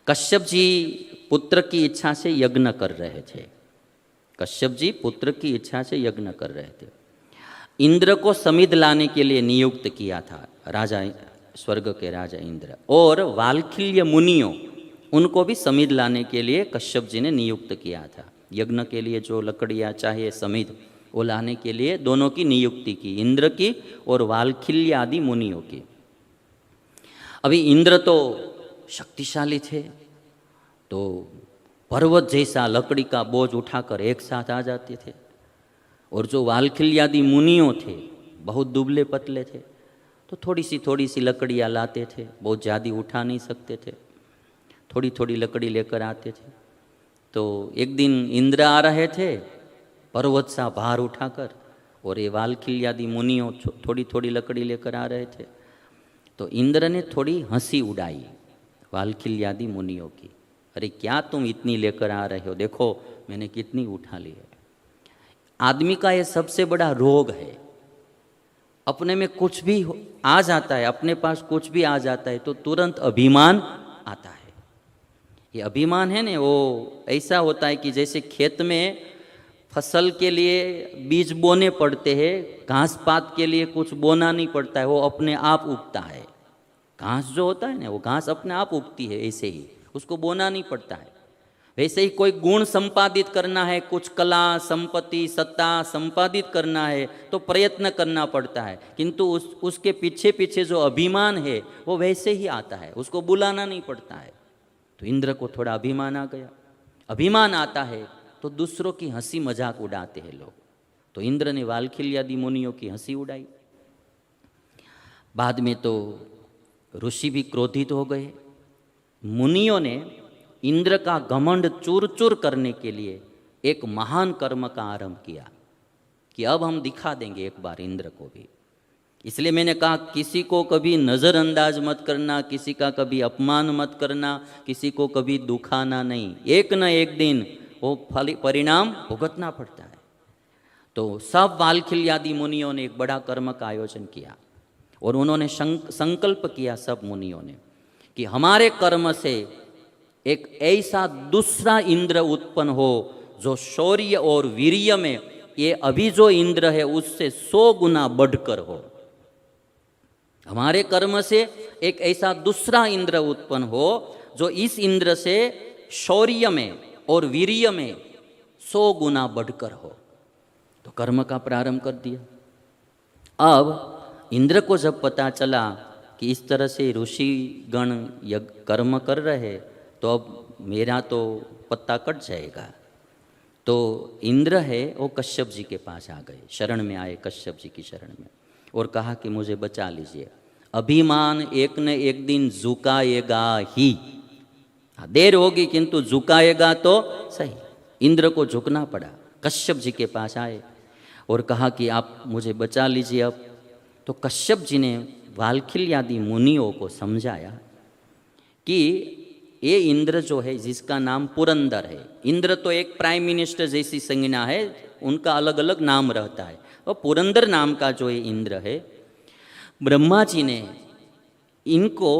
कश्यप जी पुत्र की इच्छा से यज्ञ कर रहे थे। कश्यप जी पुत्र की इच्छा से यज्ञ कर रहे थे। इंद्र को समिध लाने के लिए नियुक्त किया था राजा, स्वर्ग के राजा इंद्र, और वाल्खिल्य मुनियों उनको भी समिध लाने के लिए कश्यप जी ने नियुक्त किया था। यज्ञ के लिए जो लकड़ियाँ चाहिए समिध, वो लाने के लिए दोनों की नियुक्ति की, इंद्र की और वाल्खिल्य आदि मुनियों की। अभी इंद्र तो शक्तिशाली थे, तो पर्वत जैसा लकड़ी का बोझ उठाकर एक साथ आ जाते थे। और जो वाल्खिल्यादि मुनियों थे बहुत दुबले पतले थे, तो थोड़ी सी लकड़ियाँ लाते थे, बहुत ज़्यादा उठा नहीं सकते थे, थोड़ी थोड़ी लकड़ी लेकर आते थे। तो एक दिन इंद्र आ रहे थे पर्वत सा भार उठाकर, और ये वाल्खिल्यादि मुनियों थोड़ी थोड़ी लकड़ी लेकर आ रहे थे। तो इंद्र ने थोड़ी हंसी उड़ाई वाल्खिल्यादि मुनियों की, अरे क्या तुम इतनी लेकर आ रहे हो, देखो मैंने कितनी उठा ली है। आदमी का ये सबसे बड़ा रोग है, अपने में कुछ भी आ जाता है, अपने पास कुछ भी आ जाता है तो तुरंत अभिमान आता है। ये अभिमान है ना, वो ऐसा होता है कि जैसे खेत में फसल के लिए बीज बोने पड़ते हैं, घास पात के लिए कुछ बोना नहीं पड़ता है, वो अपने आप उगता है। घास जो होता है ना, वो घास अपने आप उगती है, ऐसे ही उसको बोना नहीं पड़ता है। वैसे ही कोई गुण संपादित करना है, कुछ कला संपत्ति सत्ता संपादित करना है तो प्रयत्न करना पड़ता है, किंतु उसके पीछे पीछे जो अभिमान है वो वैसे ही आता है, उसको बुलाना नहीं पड़ता है। तो इंद्र को थोड़ा अभिमान आ गया। अभिमान आता है तो दूसरों की हंसी मजाक उड़ाते हैं लोग। तो इंद्र ने वाल्खिल्यादि मुनियों की हंसी उड़ाई। बाद में तो ऋषि भी क्रोधित हो गए। मुनियों ने इंद्र का घमंड चूर चूर करने के लिए एक महान कर्म का आरंभ किया कि अब हम दिखा देंगे एक बार इंद्र को भी। इसलिए मैंने कहा किसी को कभी नज़रअंदाज मत करना, किसी का कभी अपमान मत करना, किसी को कभी दुखाना नहीं, एक न एक दिन वो परिणाम भुगतना पड़ता है। तो सब वाल्खिल्यादि मुनियों ने एक बड़ा कर्म का आयोजन किया और उन्होंने संकल्प किया सब मुनियों ने कि हमारे कर्म से एक ऐसा दूसरा इंद्र उत्पन्न हो जो शौर्य और वीर्य में ये अभी जो इंद्र है उससे 100 गुना बढ़कर हो। हमारे कर्म से एक ऐसा दूसरा इंद्र उत्पन्न हो जो इस इंद्र से शौर्य में और वीर्य में 100 गुना बढ़कर हो। तो कर्म का प्रारंभ कर दिया। अब इंद्र को जब पता चला कि इस तरह से ऋषि गण कर्म कर रहे, तो अब मेरा तो पत्ता कट जाएगा। तो इंद्र है वो कश्यप जी के पास आ गए, शरण में आए कश्यप जी की शरण में, और कहा कि मुझे बचा लीजिए, अभिमान एक न एक दिन झुकाएगा ही, देर होगी किंतु झुकाएगा तो सही। इंद्र को झुकना पड़ा। कश्यप जी के पास आए और कहा कि आप मुझे बचा लीजिए अब। तो कश्यप जी ने वाल्खिल्यादि मुनियों को समझाया कि ये इंद्र जो है जिसका नाम पुरंदर है, इंद्र तो एक प्राइम मिनिस्टर जैसी संज्ञा है, उनका अलग अलग नाम रहता है, और पुरंदर नाम का जो ये इंद्र है, ब्रह्मा जी ने इनको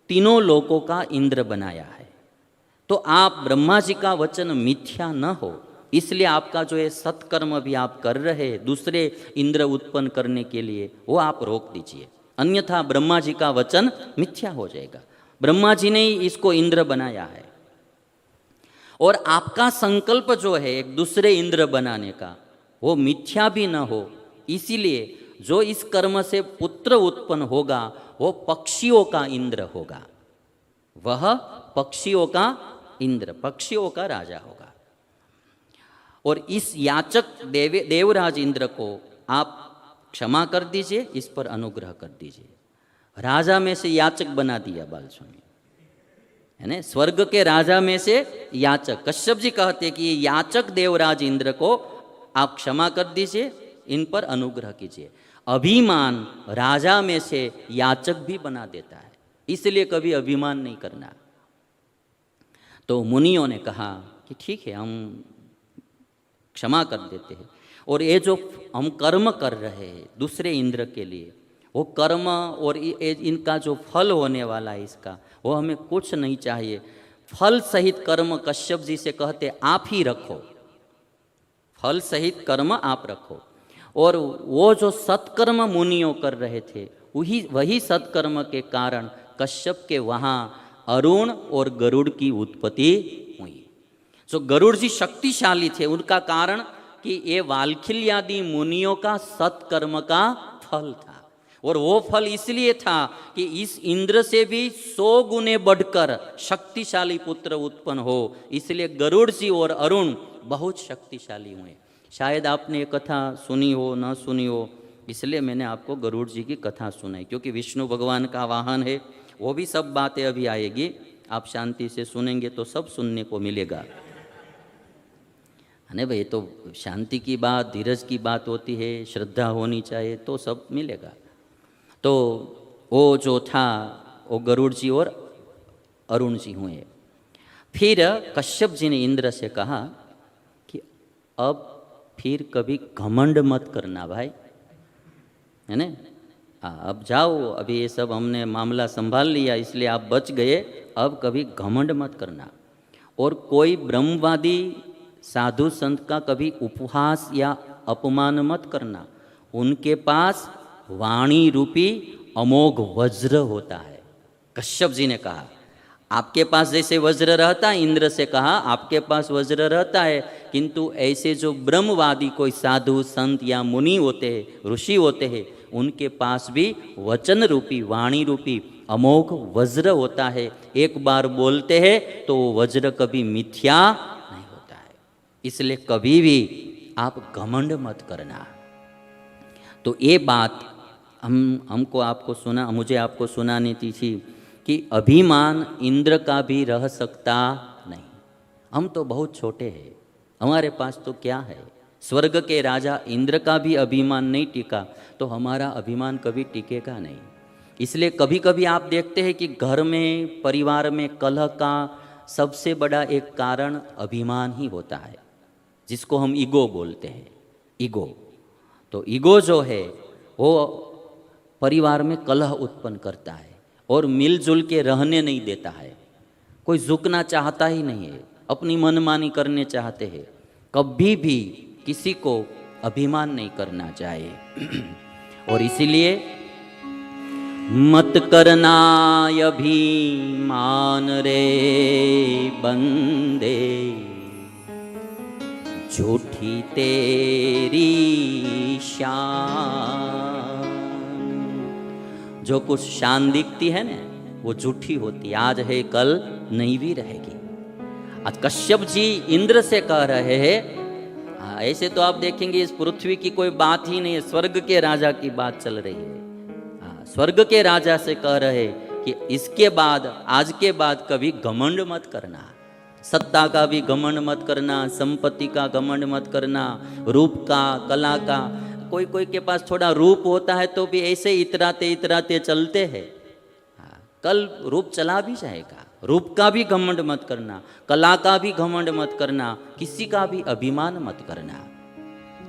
तीनों लोकों का इंद्र बनाया है। तो आप ब्रह्मा जी का वचन मिथ्या न हो, इसलिए आपका जो ये सत्कर्म भी आप कर रहे दूसरे इंद्र उत्पन्न करने के लिए, वो आप रोक दीजिए, अन्यथा ब्रह्मा जी का वचन मिथ्या हो जाएगा। ब्रह्मा जी ने ही इसको इंद्र बनाया है, और आपका संकल्प जो है एक दूसरे इंद्र बनाने का, वो मिथ्या भी न हो, इसीलिए जो इस कर्म से पुत्र उत्पन्न होगा वो पक्षियों का इंद्र होगा, वह पक्षियों का इंद्र, पक्षियों का राजा होगा। और इस याचक देवराज इंद्र को आप क्षमा कर दीजिए, इस पर अनुग्रह कर दीजिए। राजा में से याचक बना दिया बाल स्वामी, है ना, स्वर्ग के राजा में से याचक। कश्यप जी कहते कि ये याचक देवराज इंद्र को आप क्षमा कर दीजिए, इन पर अनुग्रह कीजिए। अभिमान राजा में से याचक भी बना देता है, इसलिए कभी अभिमान नहीं करना। तो मुनियों ने कहा कि ठीक है, हम क्षमा कर देते हैं, और ये जो हम कर्म कर रहे हैं दूसरे इंद्र के लिए, वो कर्म और इनका जो फल होने वाला है इसका, वो हमें कुछ नहीं चाहिए। फल सहित कर्म कश्यप जी से कहते आप ही रखो, फल सहित कर्म आप रखो। और वो जो सत्कर्म मुनियों कर रहे थे वही सत्कर्म के कारण कश्यप के वहाँ अरुण और गरुड़ की उत्पत्ति हुई। जो गरुड़ जी शक्तिशाली थे उनका कारण कि ये वाल्खिल्यादि मुनियों का सत्कर्म का फल था। और वो फल इसलिए था कि इस इंद्र से भी 100 गुने बढ़कर शक्तिशाली पुत्र उत्पन्न हो, इसलिए गरुड़ जी और अरुण बहुत शक्तिशाली हुए। शायद आपने ये कथा सुनी हो न सुनी हो, इसलिए मैंने आपको गरुड़ जी की कथा सुनाई, क्योंकि विष्णु भगवान का वाहन है। वो भी सब बातें अभी आएगी, आप शांति से सुनेंगे तो सब सुनने को मिलेगा। अरे भाई, तो शांति की बात, धीरज की बात होती है, श्रद्धा होनी चाहिए तो सब मिलेगा। तो वो जो था वो गरुड़ जी और अरुण जी हुए। फिर कश्यप जी ने इंद्र से कहा कि अब फिर कभी घमंड मत करना भाई, है ना। अब जाओ, अभी ये सब हमने मामला संभाल लिया इसलिए आप बच गए, अब कभी घमंड मत करना। और कोई ब्रह्मवादी साधु संत का कभी उपहास या अपमान मत करना। उनके पास वाणी रूपी अमोघ वज्र होता है। कश्यप जी ने कहा आपके पास जैसे वज्र रहता है, इंद्र से कहा आपके पास वज्र रहता है, किंतु ऐसे जो ब्रह्मवादी कोई साधु संत या मुनि होते हैं, ऋषि होते हैं, उनके पास भी वचन रूपी, वाणी रूपी अमोघ वज्र होता है। एक बार बोलते हैं तो वो वज्र कभी मिथ्या नहीं होता है। इसलिए कभी भी आप घमंड मत करना। तो ये बात मुझे आपको सुनानी थी कि अभिमान इंद्र का भी रह सकता नहीं। हम तो बहुत छोटे हैं, हमारे पास तो क्या है। स्वर्ग के राजा इंद्र का भी अभिमान नहीं टिका तो हमारा अभिमान कभी टिकेगा नहीं। इसलिए कभी कभी आप देखते हैं कि घर में, परिवार में कलह का सबसे बड़ा एक कारण अभिमान ही होता है, जिसको हम ईगो बोलते हैं। ईगो, तो ईगो जो है वो परिवार में कलह उत्पन्न करता है और मिलजुल के रहने नहीं देता है। कोई झुकना चाहता ही नहीं है, अपनी मनमानी करने चाहते हैं। कभी भी किसी को अभिमान नहीं करना चाहिए। और इसीलिए मत करना अभिमान रे बंदे, झूठी तेरी शान। जो कुछ शान दिखती है ना वो झूठी होती, आज है कल नहीं भी रहेगी। आज कश्यप जी इंद्र से कह रहे हैं, ऐसे तो आप देखेंगे इस पृथ्वी की कोई बात ही नहीं है, स्वर्ग के राजा की बात चल रही है। स्वर्ग के राजा से कह रहे कि इसके बाद, आज के बाद कभी घमंड मत करना। सत्ता का भी घमंड मत करना, संपत्ति का घमंड मत करना, रूप का, कला का। कोई कोई के पास थोड़ा रूप होता है तो भी ऐसे इतराते इतराते चलते हैं। कल रूप चला भी जाएगा। रूप का भी घमंड मत करना, कला का भी घमंड मत करना, किसी का भी अभिमान मत करना।